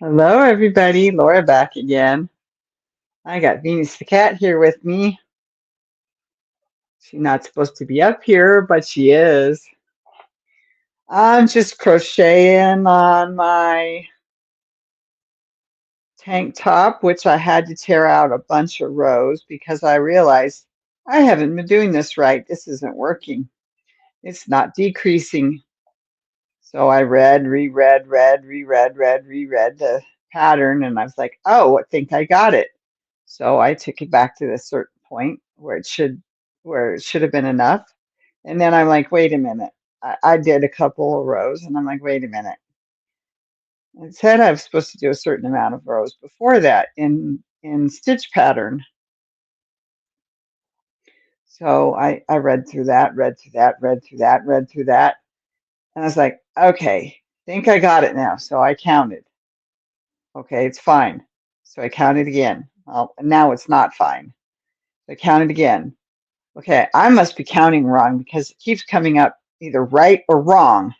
Hello, everybody. Laura back again. I got Venus the cat here with me. She's not supposed to be up here, but she is. I'm just crocheting on my tank top, which I had to tear out a bunch of rows because I realized I haven't been doing this right. This isn't working. It's not decreasing. So I reread the pattern, and I was like, oh, I think I got it. So I took it back to a certain point where it should have been enough. And then I'm like, wait a minute. I did a couple of rows and I'm like, wait a minute. It said I was supposed to do a certain amount of rows before that in stitch pattern. So I read through that, read through that, read through that, read through that. And I was like, okay, think I got it now. So I counted. Okay, it's fine. So I counted again. Well, now it's not fine. So I counted again. Okay, I must be counting wrong because it keeps coming up either right or wrong.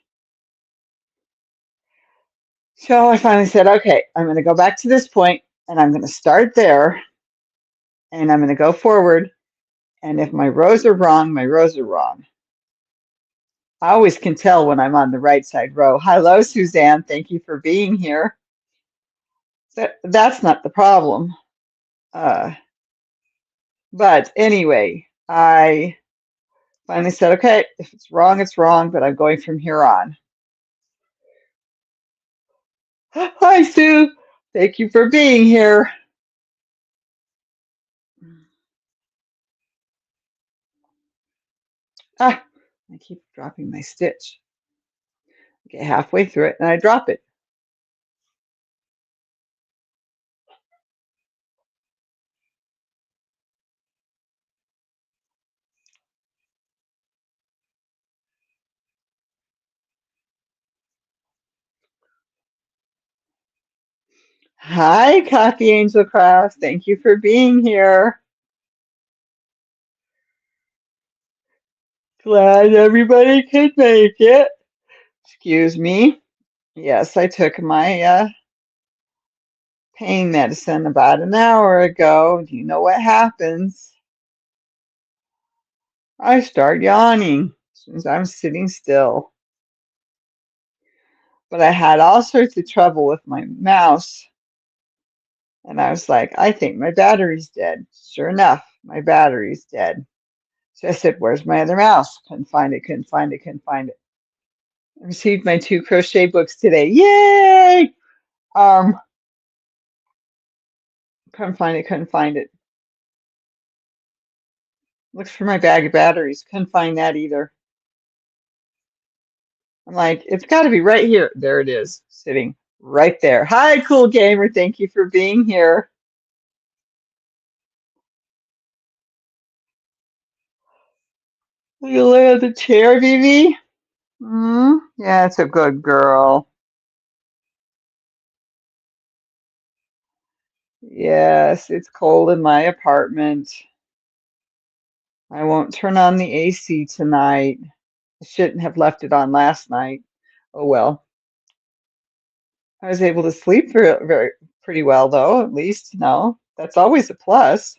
So I finally said, okay, I'm going to go back to this point and I'm going to start there and I'm going to go forward. And if my rows are wrong, my rows are wrong. I always can tell when I'm on the right side row. Hello, Suzanne. Thank you for being here. That's not the problem. Uh, but anyway, I finally said, okay, if it's wrong, but I'm going from here on. Hi, Sue. Thank you for being here. Ah, I keep dropping my stitch. I get halfway through it and I drop it. Hi, Coffee Angel Craft. Thank you for being here. Glad everybody could make it. Excuse me. Yes, I took my pain medicine about an hour ago. Do you know what happens? I start yawning as soon as I'm sitting still. But I had all sorts of trouble with my mouse. And I was like, I think my battery's dead. Sure enough, my battery's dead. So I said, where's my other mouse? Couldn't find it, couldn't find it, couldn't find it. I received my 2 crochet books today. Yay! Um, couldn't find it, couldn't find it. Looked for my bag of batteries. Couldn't find that either. I'm like, it's got to be right here. There it is, sitting right there. Hi, cool gamer. Thank you for being here. You lay on the chair, Vivi? Yeah, it's a good girl. Yes, it's cold in my apartment. I won't turn on the AC tonight. I shouldn't have left it on last night. Oh well. I was able to sleep very pretty well though, at least, That's always a plus.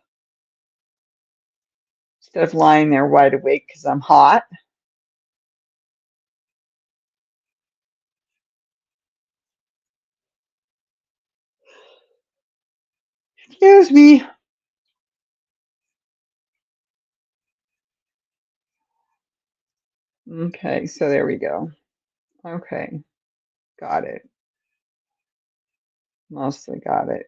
Instead of lying there wide awake because I'm hot. Excuse me. Okay, so there we go. Okay, got it. Mostly got it.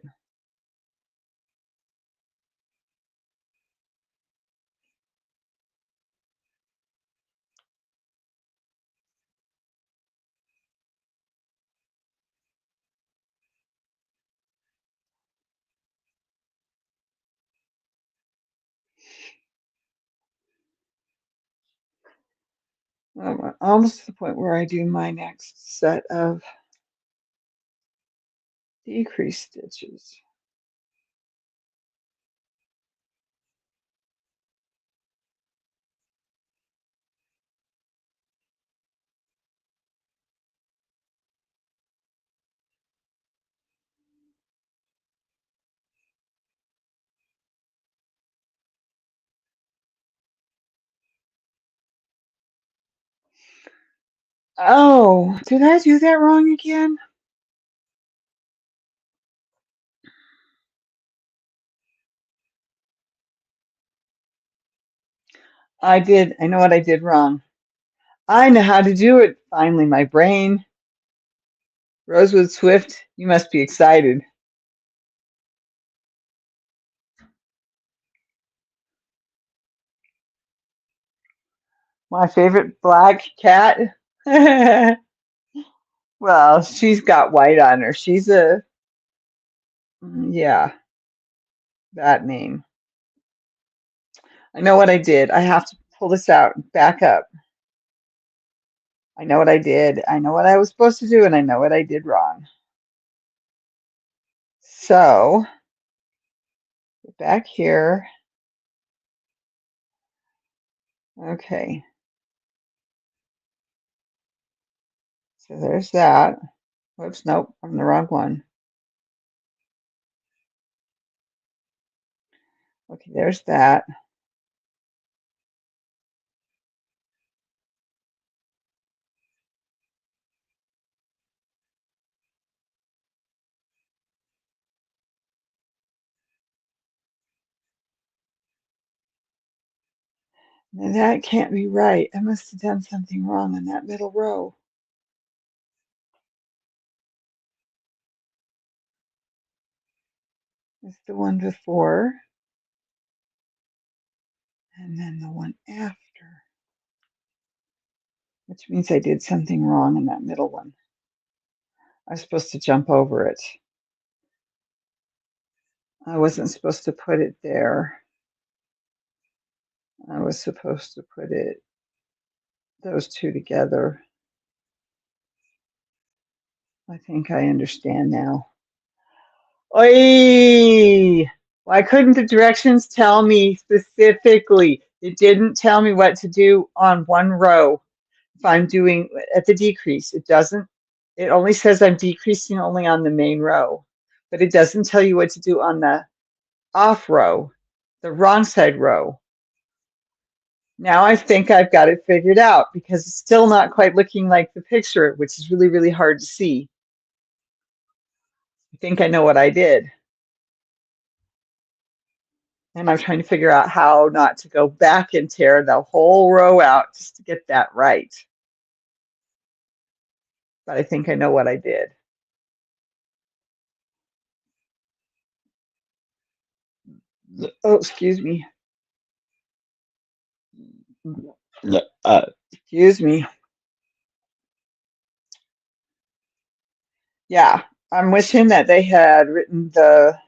Almost to the point where I do my next set of decrease stitches. Oh, did I do that wrong again? I did. I know what I did wrong. I know how to do it. Finally, my brain. Rosewood Swift, you must be excited. My favorite black cat. Well, she's got white on her. She's a, yeah, that name. I know what I did. I have to pull this out, back up. I know what I did. I know what I was supposed to do, and I know what I did wrong. So, back here. Okay, so there's that. Whoops, nope, I'm the wrong one. Okay, there's that. Now that can't be right. I must have done something wrong in that middle row. It's the one before, and then the one after, which means I did something wrong in that middle one. I was supposed to jump over it. I wasn't supposed to put it there. I was supposed to put it, those two together. I think I understand now. Oy! Why couldn't the directions tell me specifically? It didn't tell me what to do on one row if I'm doing at the decrease. It doesn't, it only says I'm decreasing only on the main row, but it doesn't tell you what to do on the off row, the wrong side row. Now I think I've got it figured out because it's still not quite looking like the picture, which is really, really hard to see. I think I know what I did. And I'm trying to figure out how not to go back and tear the whole row out just to get that right. But I think I know what I did. Oh, excuse me. Excuse me. Yeah, I'm wishing that they had written the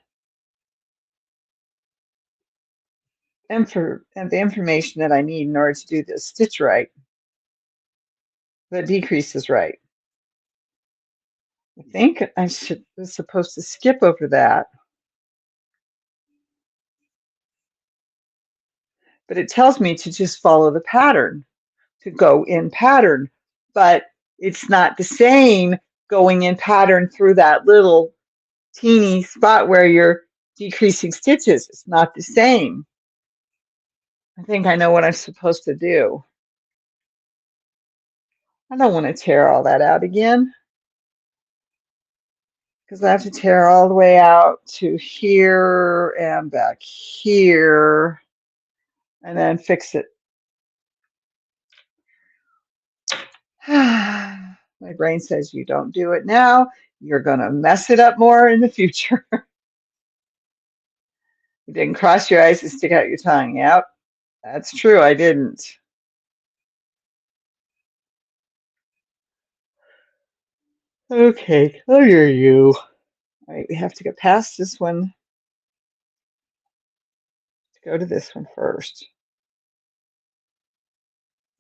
information that I need in order to do this stitch right. The decrease is right. I think was supposed to skip over that, but it tells me to just follow the pattern, to go in pattern, but it's not the same going in pattern through that little teeny spot where you're decreasing stitches. It's not the same. I think I know what I'm supposed to do. I don't want to tear all that out again because I have to tear all the way out to here and back here and then fix it. My brain says you don't do it now. You're going to mess it up more in the future. You didn't cross your eyes and stick out your tongue. Yep, that's true. I didn't. Okay, clear you. All right, we have to get past this one to go to this one first.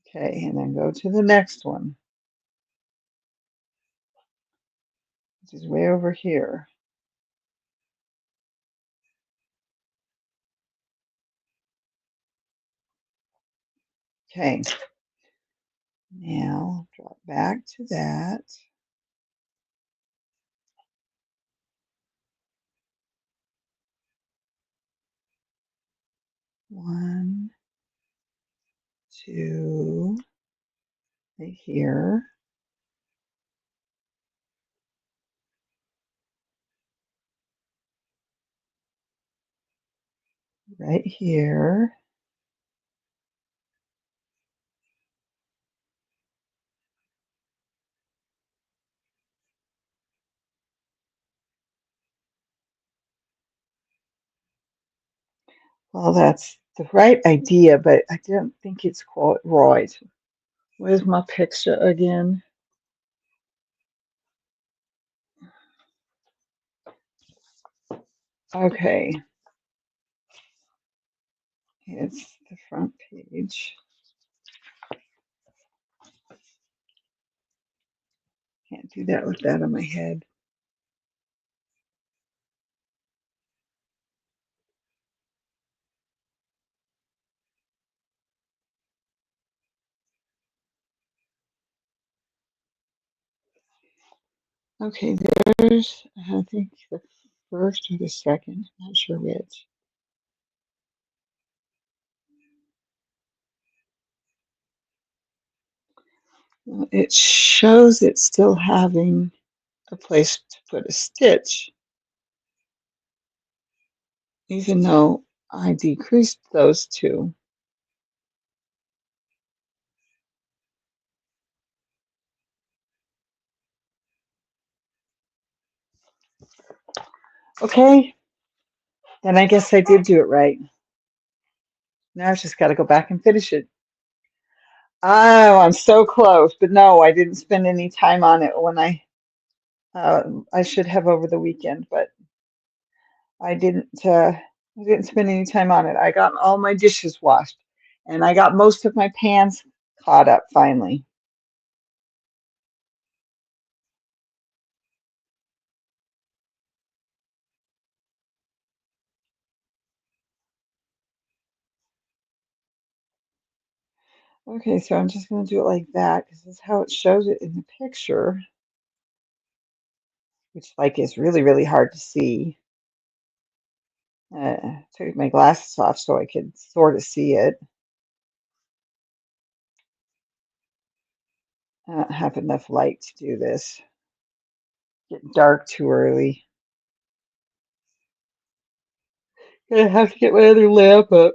Okay, and then go to the next one, which is way over here. Okay, now drop back to that. One, two, right here. right here. Well, that's the right idea, but I don't think it's quite right. Where's my picture again? Okay, it's the front page. Can't do that with that on my head. Okay, there's, I think, the first or the second, not sure which. Well, it shows it's still having a place to put a stitch, even though I decreased those two. Okay, then I guess I did do it right. Now I've just got to go back and finish it. Oh, I'm so close, but no, I didn't spend any time on it when I should have over the weekend, but I didn't. I didn't spend any time on it. I got all my dishes washed, and I got most of my pans caught up finally. Okay, so I'm just going to do it like that because this is how it shows it in the picture, which like is really, really hard to see. Took my glasses off so I could sort of see it. I don't have enough light to do this. Get dark too early. Gonna have to get my other lamp up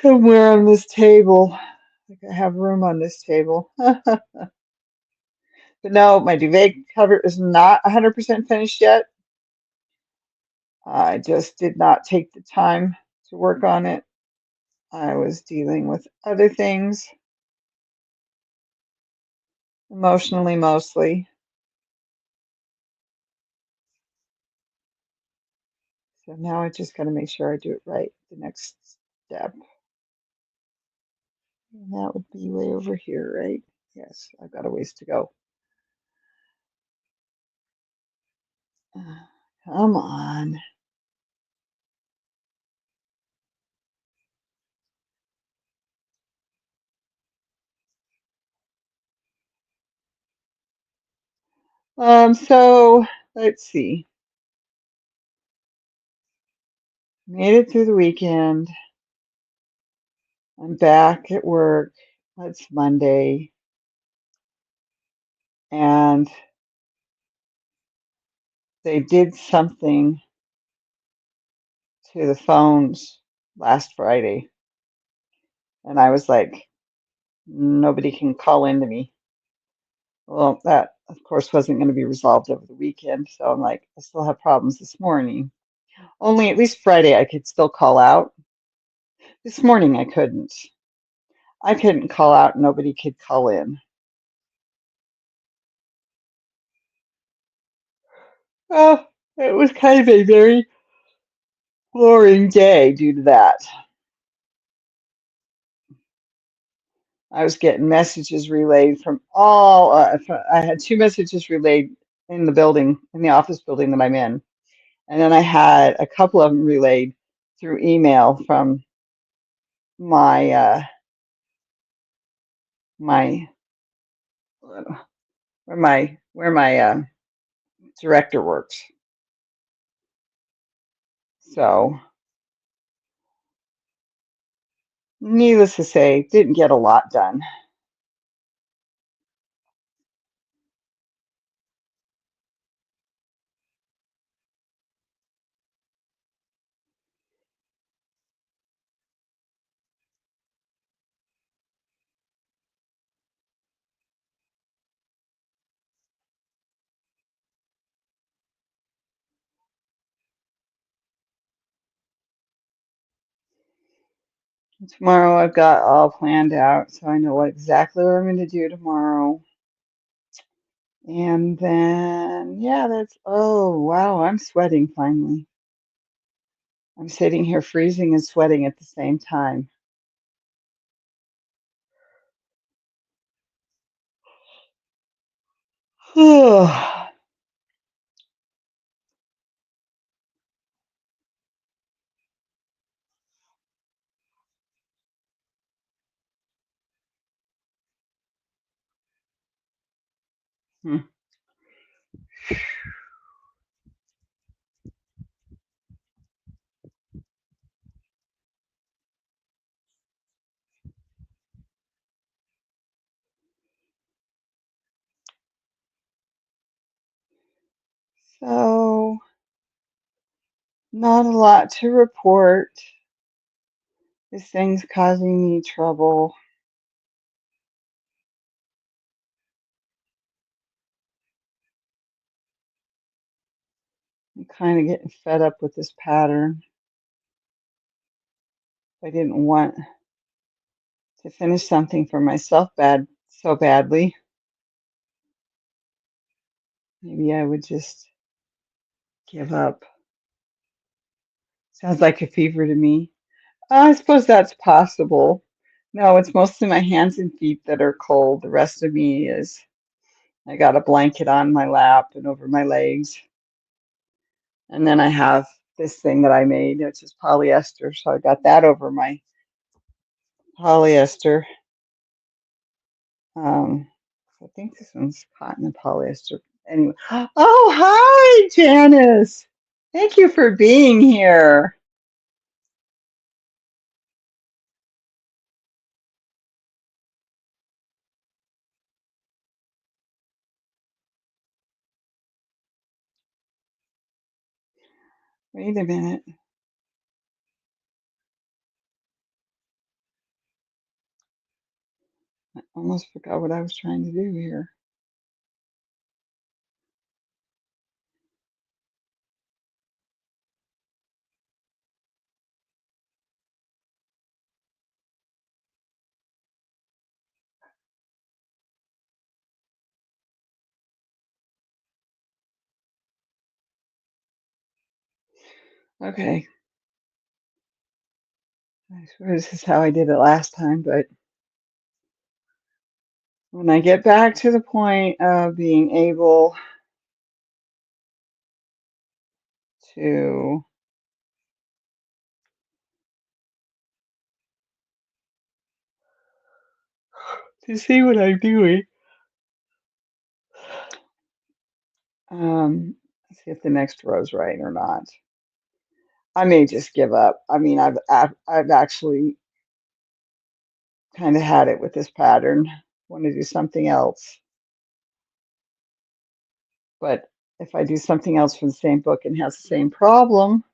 somewhere on this table. I think I have room on this table. But no, my duvet cover is not 100% finished yet. I just did not take the time to work on it. I was dealing with other things, emotionally mostly. So now I just got to make sure I do it right the next step. And that would be way over here, right? Yes, I've got a ways to go. Come on. So let's see. Made it through the weekend. I'm back at work. It's Monday. And they did something to the phones last Friday. And I was like, nobody can call into me. Well, that, of course, wasn't going to be resolved over the weekend. So I'm like, I still have problems this morning. Only at least Friday I could still call out. This morning I couldn't. I couldn't call out. Nobody could call in. Oh, it was kind of a very boring day due to that. I was getting messages relayed from all, I had two messages relayed in the building, in the office building that I'm in. And then I had a couple of them relayed through email from my, my, where my director works. So, needless to say, didn't get a lot done. Tomorrow I've got all planned out, so I know what exactly what I'm going to do tomorrow. And then, yeah, oh, wow, I'm sweating finally. I'm sitting here freezing and sweating at the same time. So, not a lot to report. This thing's causing me trouble. I'm kind of getting fed up with this pattern. I didn't want to finish something for myself so badly. Maybe I would just give up. Sounds like a fever to me. I suppose that's possible. No, it's mostly my hands and feet that are cold. The rest of me is, I got a blanket on my lap and over my legs. And then I have this thing that I made, which is polyester. So I got that over my polyester. Um, I think this one's cotton and polyester. Anyway. Oh, hi, Janice. Thank you for being here. Wait a minute. I almost forgot what I was trying to do here. Okay. I swear this is how I did it last time, but when I get back to the point of being able to see what I'm doing, let's see if the next row's right or not. I may just give up. I mean, I've actually kind of had it with this pattern. Want to do something else, but if I do something else from the same book and has the same problem,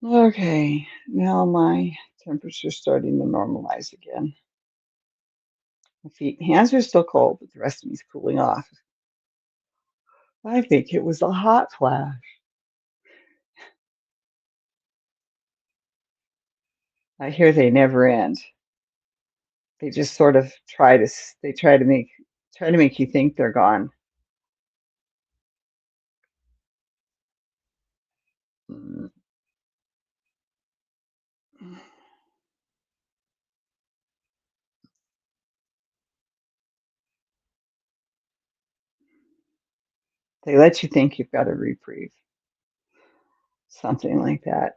okay, now my temperature's starting to normalize again. My feet and hands are still cold, but the rest of me's cooling off. I think it was a hot flash. I hear they never end. They just sort of they try to make you think they're gone. Mm. They let you think you've got a reprieve, something like that.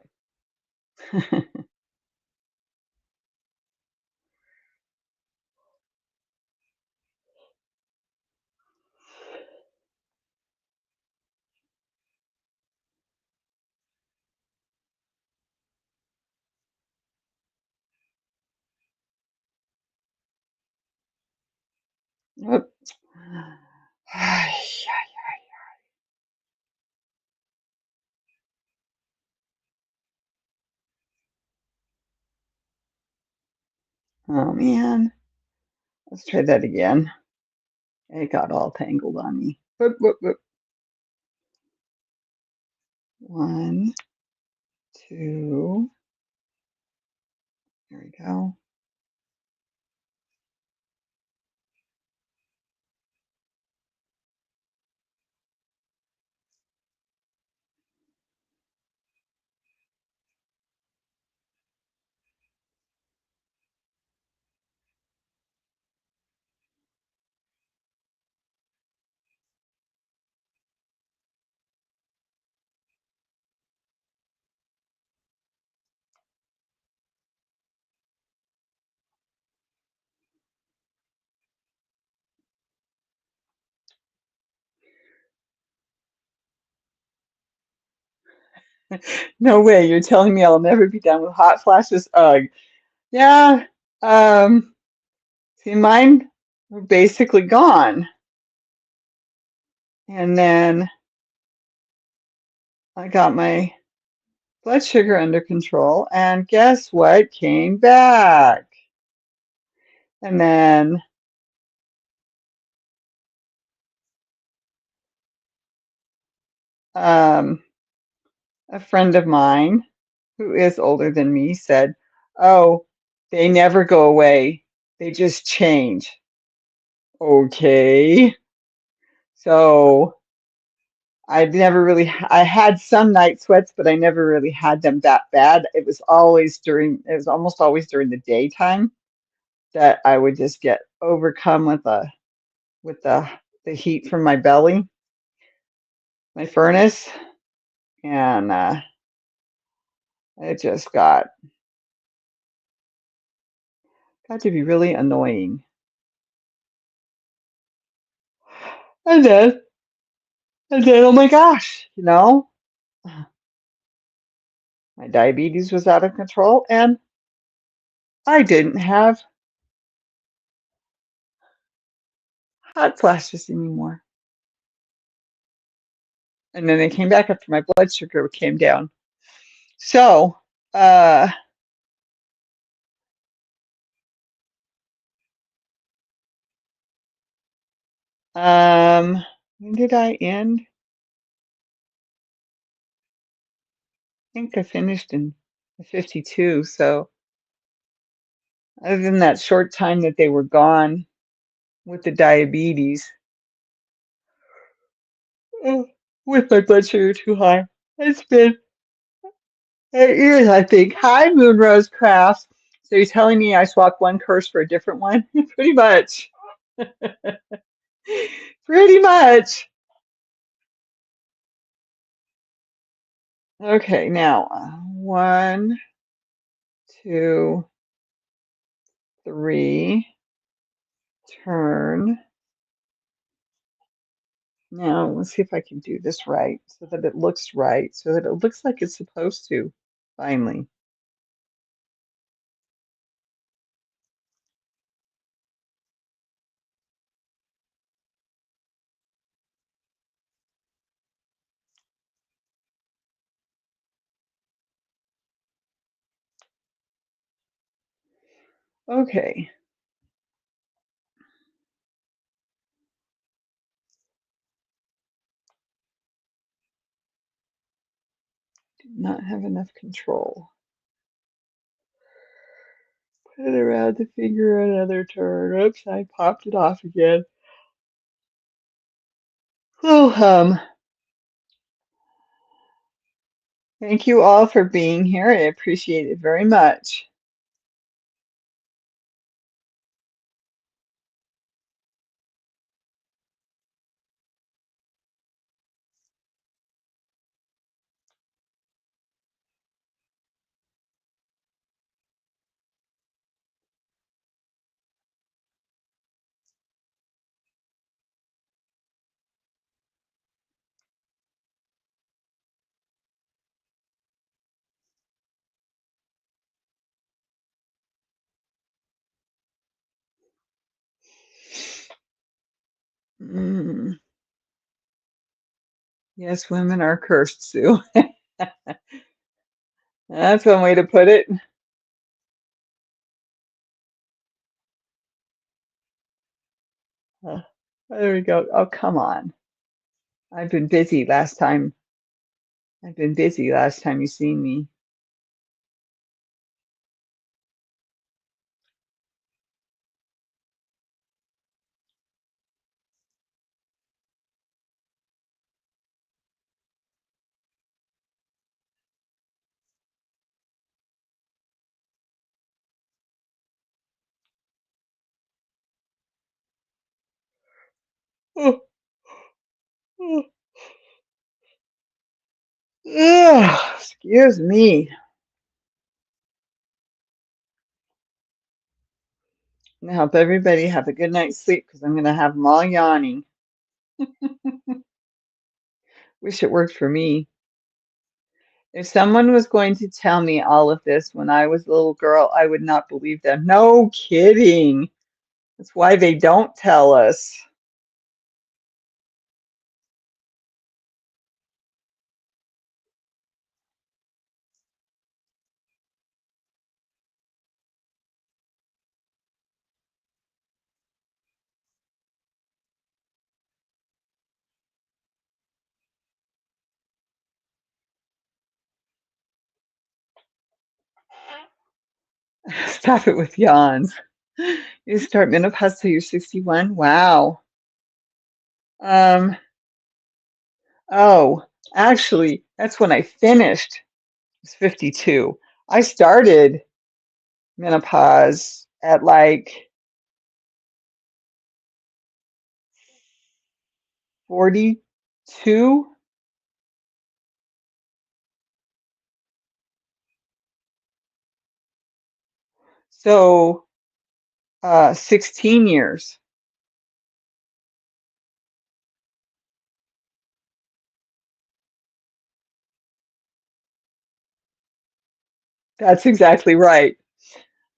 Oop. Oh man, let's try that again. It got all tangled on me. Whoop, whoop, whoop. One, two, there we go. No way, you're telling me I'll never be done with hot flashes? Ugh. Yeah. Um, see, mine were basically gone. And then I got my blood sugar under control, and guess what came back? And then um, a friend of mine who is older than me said, "Oh, they never go away. They just change." Okay. So I had some night sweats, but I never really had them that bad. It was almost always during the daytime that I would just get overcome with the heat from my belly, my furnace, and it just got to be really annoying. And then, oh my gosh, my diabetes was out of control, and I didn't have hot flashes anymore. And then they came back after my blood sugar came down. So, uh, when did I end? I think I finished in 52. So, other than that short time that they were gone with the diabetes, uh, with my blood sugar too high, it's been 8 years, I think. Hi, Moonrose Crafts. So you're telling me I swapped one curse for a different one? Pretty much. Pretty much. Okay, now one, two, three, turn. Now let's see if I can do this right so that it looks right, so that it looks like it's supposed to, finally. Okay. Do not have enough control. Put it around the finger another turn. Oops, I popped it off again. Oh, thank you all for being here. I appreciate it very much. Mm. Yes, women are cursed, Sue. That's one way to put it. Uh, there we go. Oh, come on. I've been busy last time. I've been busy last time you seen me. Oh, oh, ugh, excuse me. I hope everybody have a good night's sleep because I'm going to have them all yawning. Wish it worked for me. If someone was going to tell me all of this when I was a little girl, I would not believe them. No kidding. That's why they don't tell us. Stop it with yawns. You start menopause till you're 61? Wow. Um, oh, actually, that's when I finished. It's 52. I started menopause at like 42. So, 16 years. That's exactly right.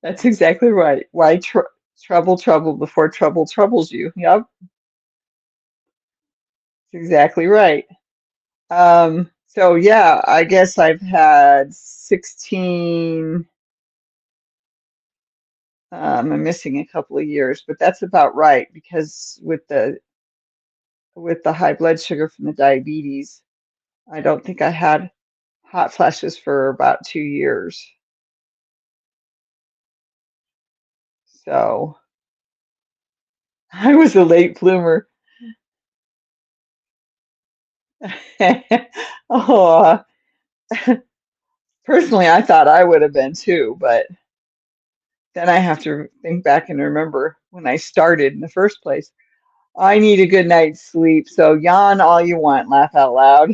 That's exactly right. Why trouble before trouble troubles you? Yep, that's exactly right. So yeah, I guess I've had 16, I'm missing a couple of years, but that's about right because with the high blood sugar from the diabetes, I don't think I had hot flashes for about 2 years. So I was a late bloomer. Oh, personally, I thought I would have been too, but then I have to think back and remember when I started in the first place. I need a good night's sleep, so yawn all you want, laugh out loud.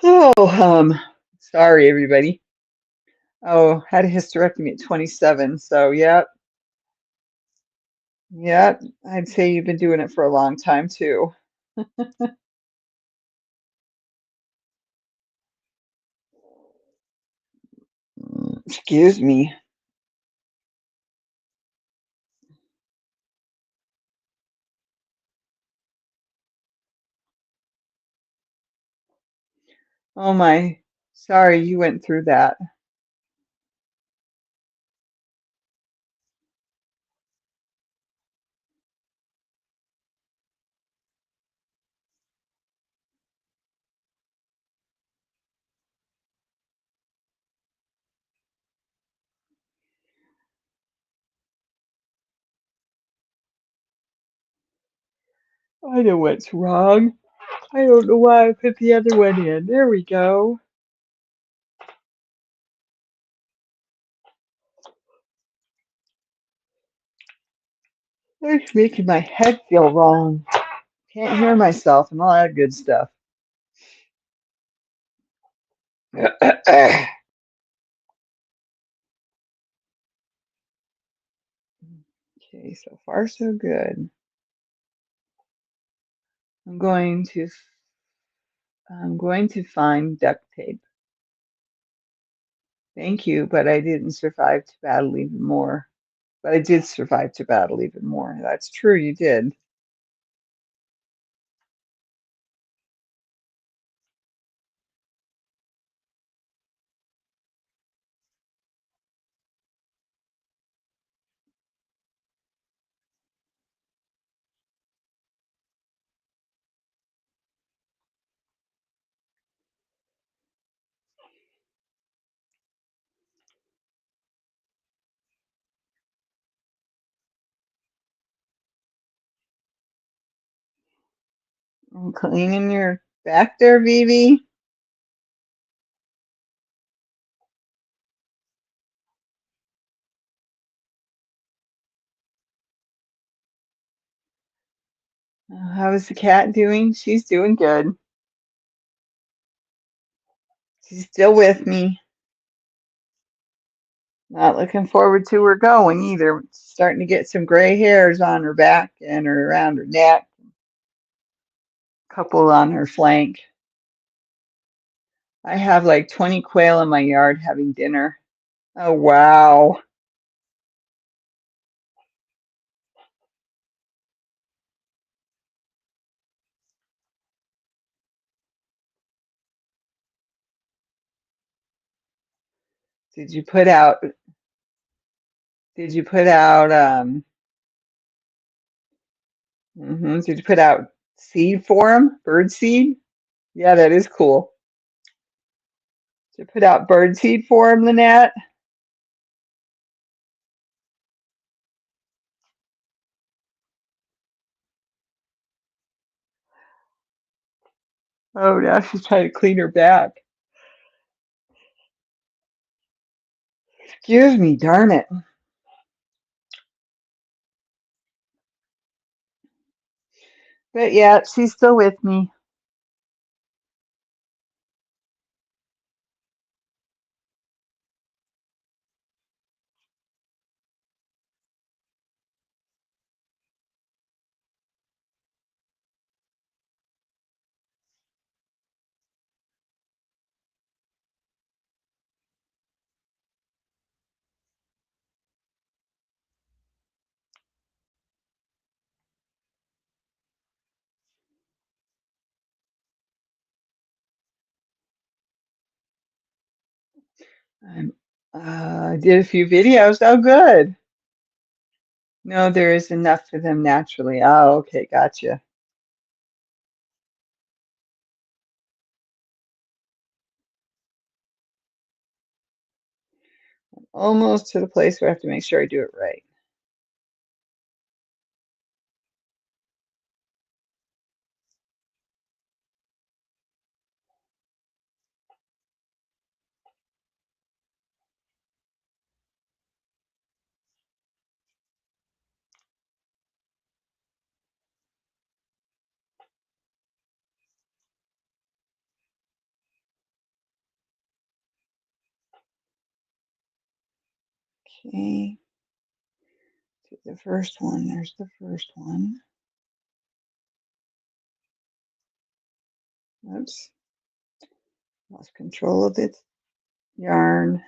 Oh, sorry everybody. Oh, had a hysterectomy at 27, so yeah, yeah, I'd say you've been doing it for a long time too. Excuse me. Oh my, sorry you went through that. I know what's wrong. I don't know why I put the other one in. There we go. It's making my head feel wrong. Can't hear myself and all that good stuff. Okay, so far so good. I'm going to I'm going to find duct tape. Thank you, but I didn't survive to battle even more. But I did survive to battle even more. That's true, you did. I'm cleaning your back there, Vivi. How is the cat doing? She's doing good. She's still with me. Not looking forward to her going either. Starting to get some gray hairs on her back and around her neck, a couple on her flank. I have like 20 quail in my yard having dinner. Oh, wow. Did you put out, did you put out, did you put out seed for them? Bird seed? Yeah, that is cool. Did you put out bird seed for them, Lynette? Oh, now she's trying to clean her back. Excuse me, darn it. But yeah, she's still with me. I'm, I did a few videos. Oh, good. No, there is enough for them naturally. Oh, okay, gotcha. Almost to the place where I have to make sure I do it right. Okay, to the first one. There's the first one. Oops, lost control of its yarn.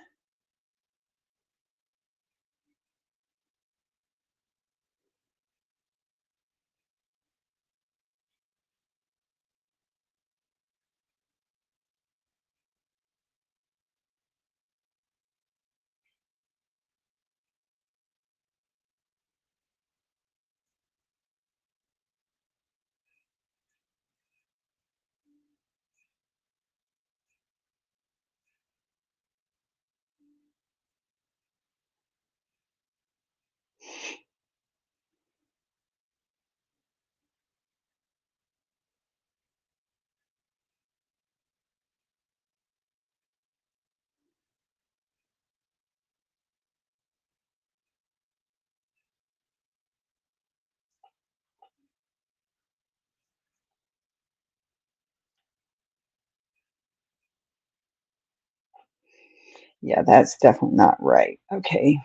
Yeah, that's definitely not right. Okay,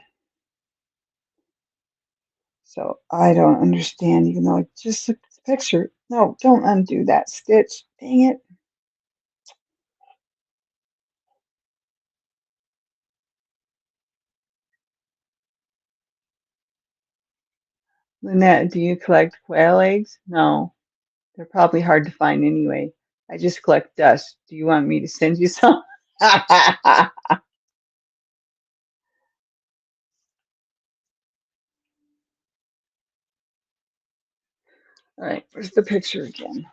so I don't understand, even though I just looked at the picture. No, don't undo that stitch. Dang it. Lynette, do you collect quail eggs? No, they're probably hard to find anyway. I just collect dust. Do you want me to send you some? All right, where's the picture again?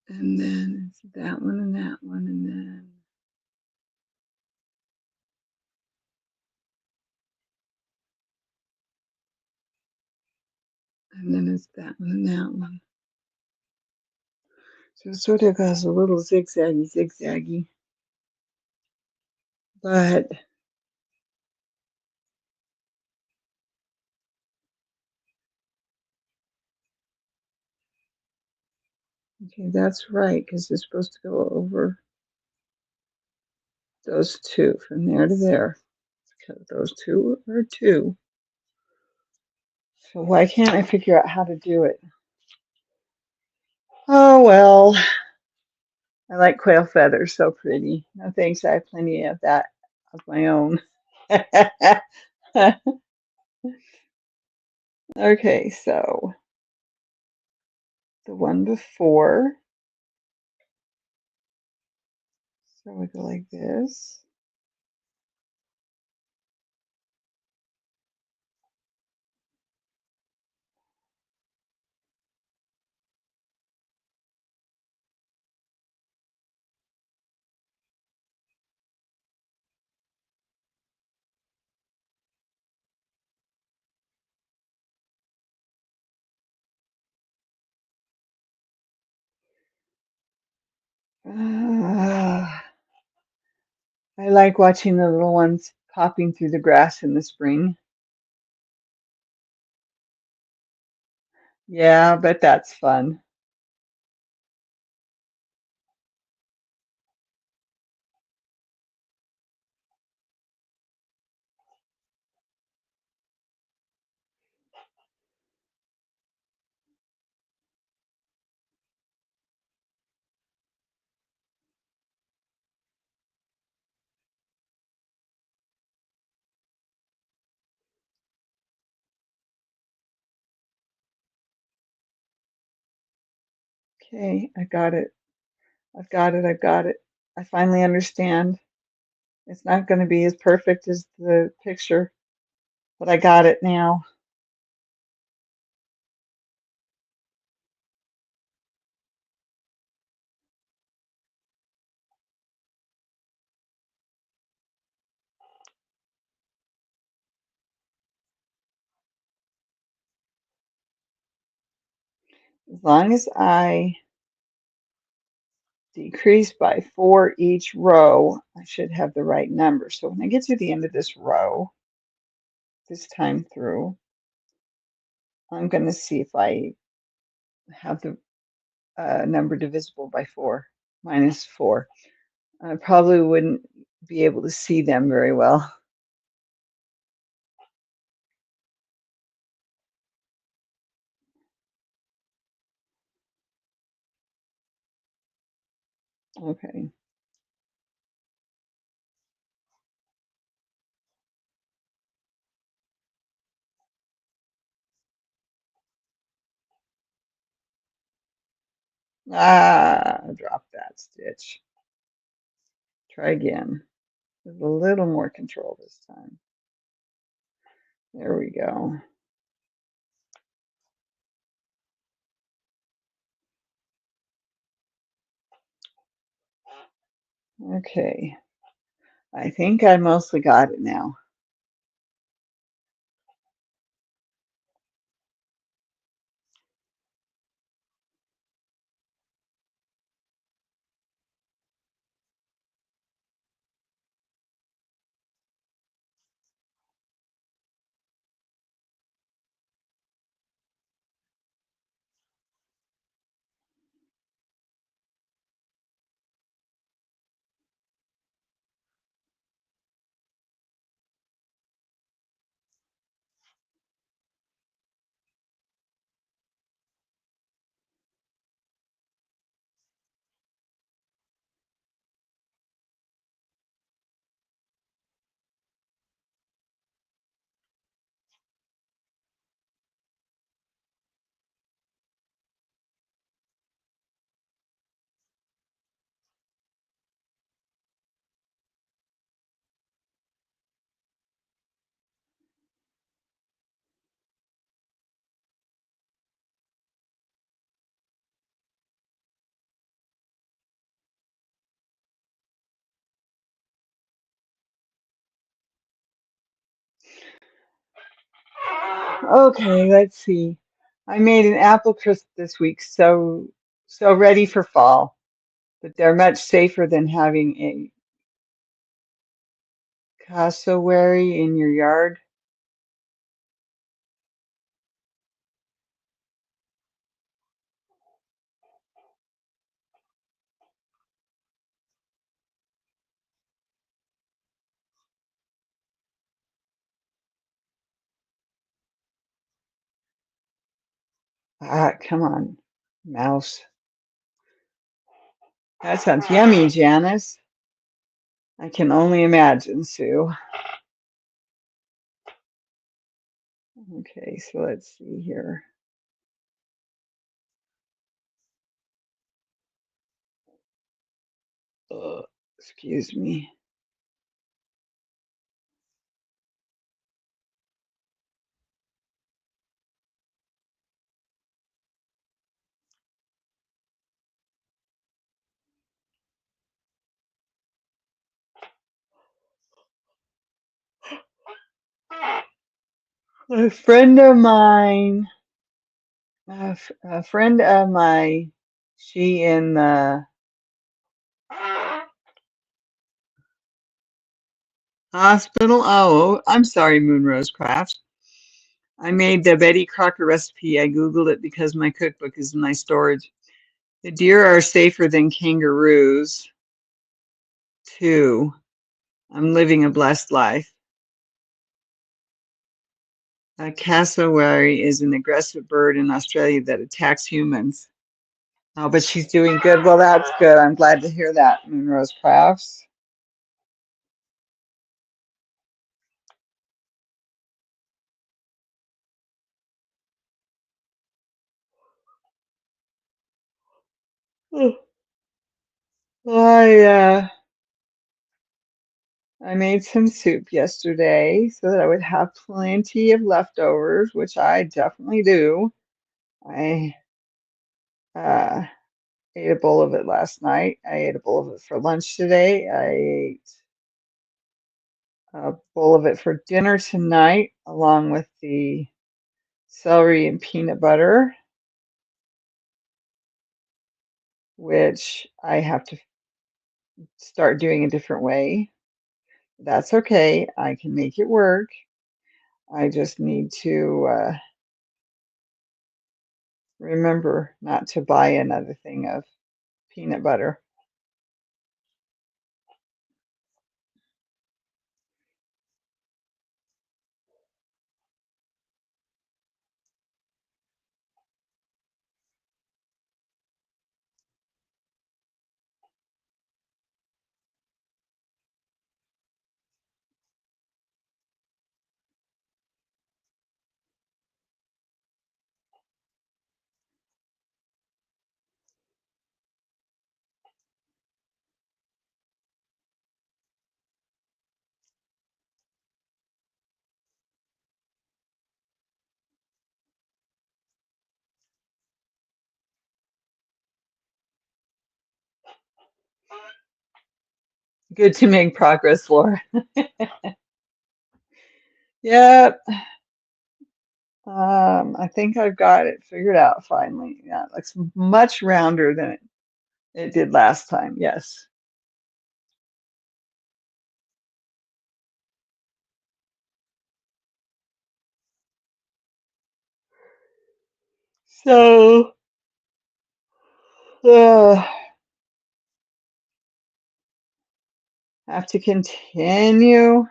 And then it's that one and that one, and then it's that one and that one. So it sort of goes a little zigzaggy, zigzaggy. But okay, that's right, because it's supposed to go over those two from there to there. Because those two are two. So why can't I figure out how to do it? Oh well, I like quail feathers, so pretty. No thanks, I have plenty of that of my own. Okay, so the one before, so we go like this. Ah, I like watching the little ones popping through the grass in the spring. Yeah, but that's fun. Okay, I got it. I've got it. I've got it. I finally understand. It's not going to be as perfect as the picture, but I got it now. As long as I decrease by 4 each row, I should have the right number. So when I get to the end of this row, this time through, I'm going to see if I have the number divisible by 4, minus 4. I probably wouldn't be able to see them very well. Okay. Ah, drop that stitch. Try again. With a little more control this time. There we go. Okay. I think I mostly got it now. Okay, let's see. I made an apple crisp this week, so ready for fall, but they're much safer than having a cassowary in your yard. Ah, come on, mouse. That sounds yummy, Janice. I can only imagine, Sue. Okay, so let's see here. Excuse me. A friend of mine, a friend of mine, she in the hospital. Oh, I'm sorry, Moonrose Craft. I made the Betty Crocker recipe. I Googled it because my cookbook is in my storage. The deer are safer than kangaroos, too. I'm living a blessed life. A cassowary is an aggressive bird in Australia that attacks humans. Oh, but she's doing good. Well, that's good. I'm glad to hear that, Moonrose Crafts. I uh, I made some soup yesterday so that I would have plenty of leftovers, which I definitely do. I uh, ate a bowl of it last night. I ate a bowl of it for lunch today. I ate a bowl of it for dinner tonight, along with the celery and peanut butter, which I have to start doing a different way. That's okay. I can make it work. I just need to remember not to buy another thing of peanut butter. Good to make progress, Laura. Yep. I think I've got it figured out finally. Yeah, it looks much rounder than it did last time. Yes. So, uh, have to continue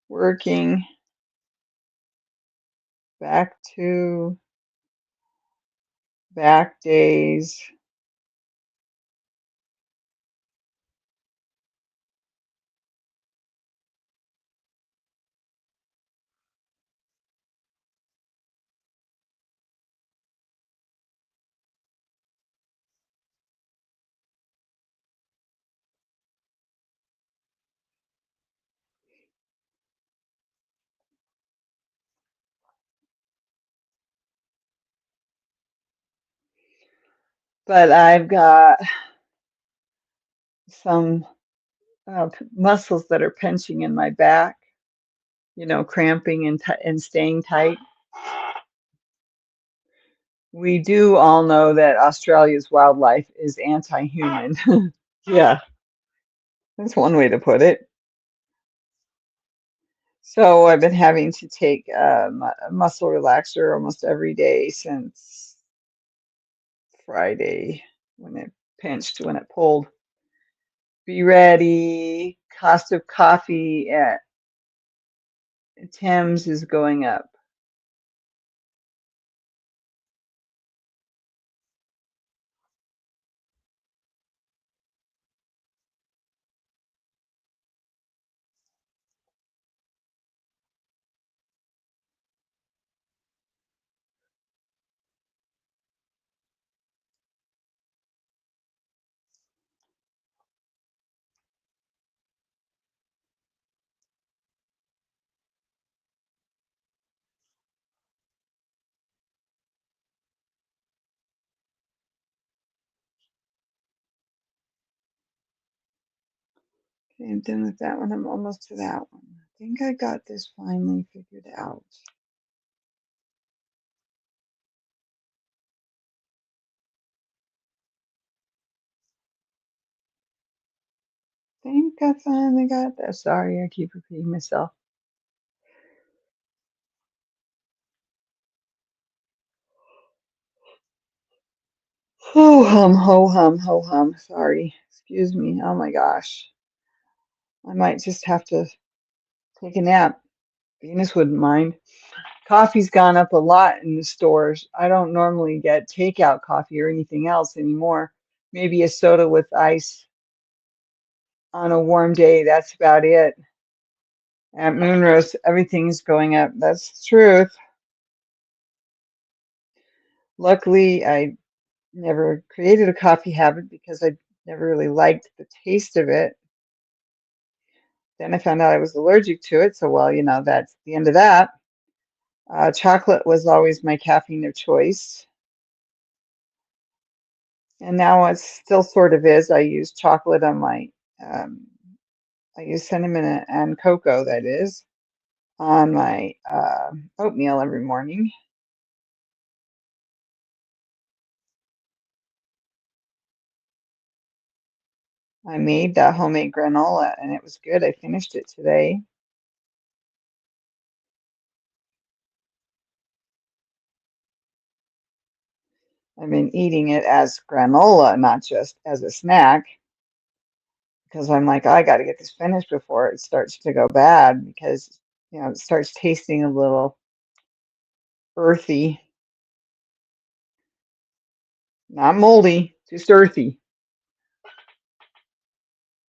working back to back days. But I've got some muscles that are pinching in my back, cramping and staying tight. We do all know that Australia's wildlife is anti-human. Yeah, that's one way to put it. So I've been having to take a muscle relaxer almost every day since Friday when it pulled. Be ready. Cost of coffee at Thames is going up. Okay, I'm done with that one. I'm almost to that one. I think I got this finally figured out. I think I finally got that. Sorry, I keep repeating myself. Ho hum, ho hum, ho hum. Sorry. Excuse me. Oh my gosh. I might just have to take a nap. Venus wouldn't mind. Coffee's gone up a lot in the stores. I don't normally get takeout coffee or anything else anymore. Maybe a soda with ice on a warm day. That's about it. At Moonrose, everything's going up. That's the truth. Luckily, I never created a coffee habit because I never really liked the taste of it. Then I found out I was allergic to it. So, well, that's the end of that. Chocolate was always my caffeine of choice. And now it still sort of is. I use chocolate on um, I use cinnamon and cocoa, that is, on my oatmeal every morning. I made homemade granola and it was good. I finished it today. I've been eating it as granola, not just as a snack, because I'm like, I got to get this finished before it starts to go bad because, it starts tasting a little earthy, not moldy, just earthy.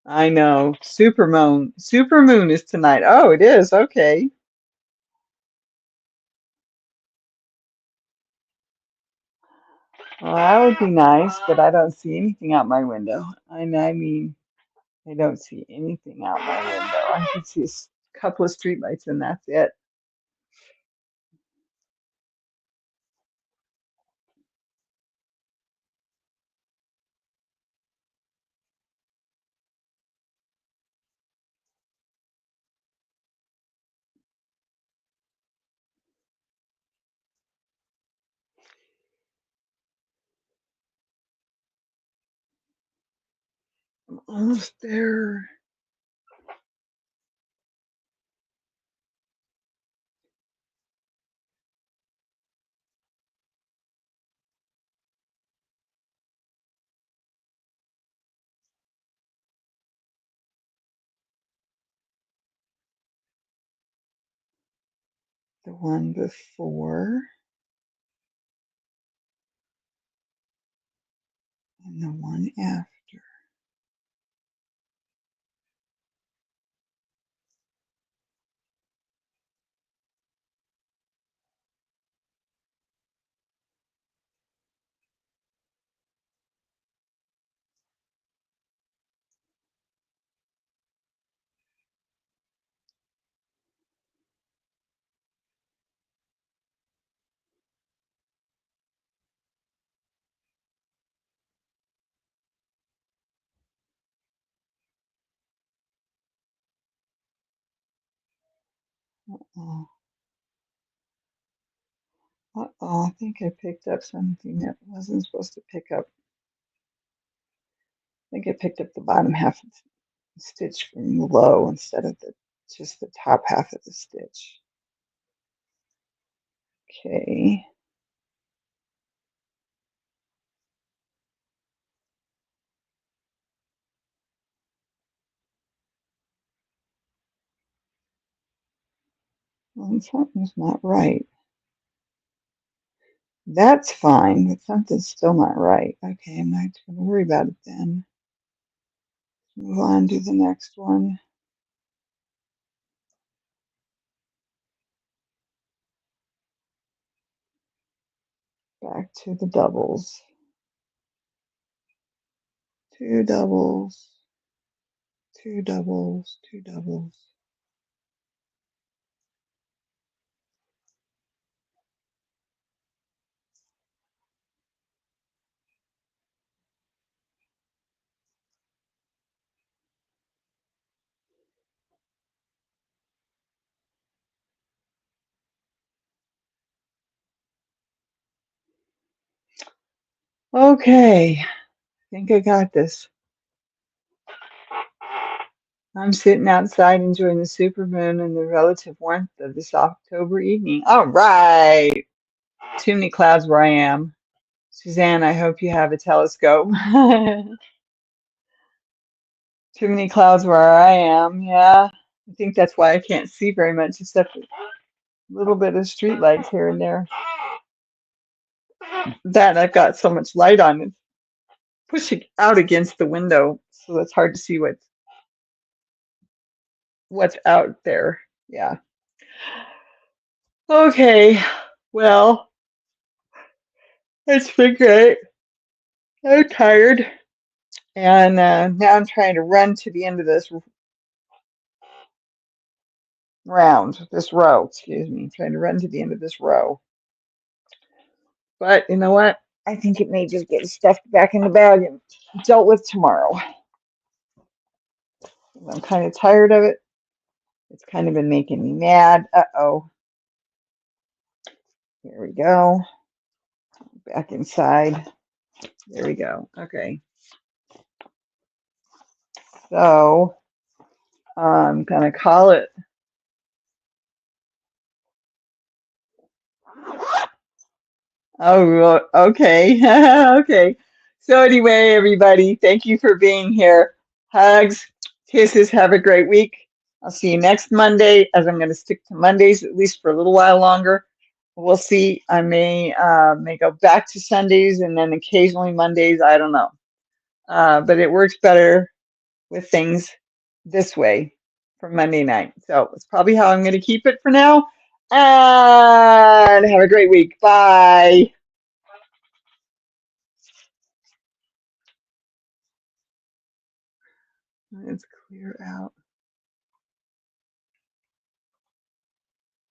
I know. Supermoon. Supermoon is tonight. Oh, it is. Okay. Well, that would be nice, but I don't see anything out my window. I mean, I don't see anything out my window. I can see a couple of streetlights and that's it. I'm almost there. The one before and the one after. Uh-oh. Uh-oh, I think I picked up something that wasn't supposed to pick up. I think I picked up the bottom half of the stitch from low instead of just the top half of the stitch. Okay. Well, something's not right. That's fine, but something's still not right. Okay, I'm not going to worry about it then. Move on to the next one. Back to the doubles. 2 doubles, 2 doubles, 2 doubles. Okay, I think I got this. I'm sitting outside enjoying the supermoon and the relative warmth of this October evening. All right. Too many clouds where I am. Suzanne, I hope you have a telescope. Too many clouds where I am. Yeah. I think that's why I can't see very much except a little bit of street lights here and there. That and I've got so much light on it, pushing out against the window, so it's hard to see what's out there. Yeah. Okay. Well, it's been great. I'm tired. And now I'm trying to run to the end of this this row, excuse me. I'm trying to run to the end of this row. But you know what? I think it may just get stuffed back in the bag and dealt with tomorrow. I'm kind of tired of it. It's kind of been making me mad. Uh-oh. Here we go. Back inside. There we go. Okay. So I'm going to call it. Oh, okay. Okay. So anyway, everybody, thank you for being here. Hugs, kisses. Have a great week. I'll see you next Monday, as I'm going to stick to Mondays at least for a little while longer. We'll see. I may go back to Sundays and then occasionally Mondays. I don't know. But it works better with things this way for Monday night. So it's probably how I'm going to keep it for now. And have a great week. Bye. Let's clear out.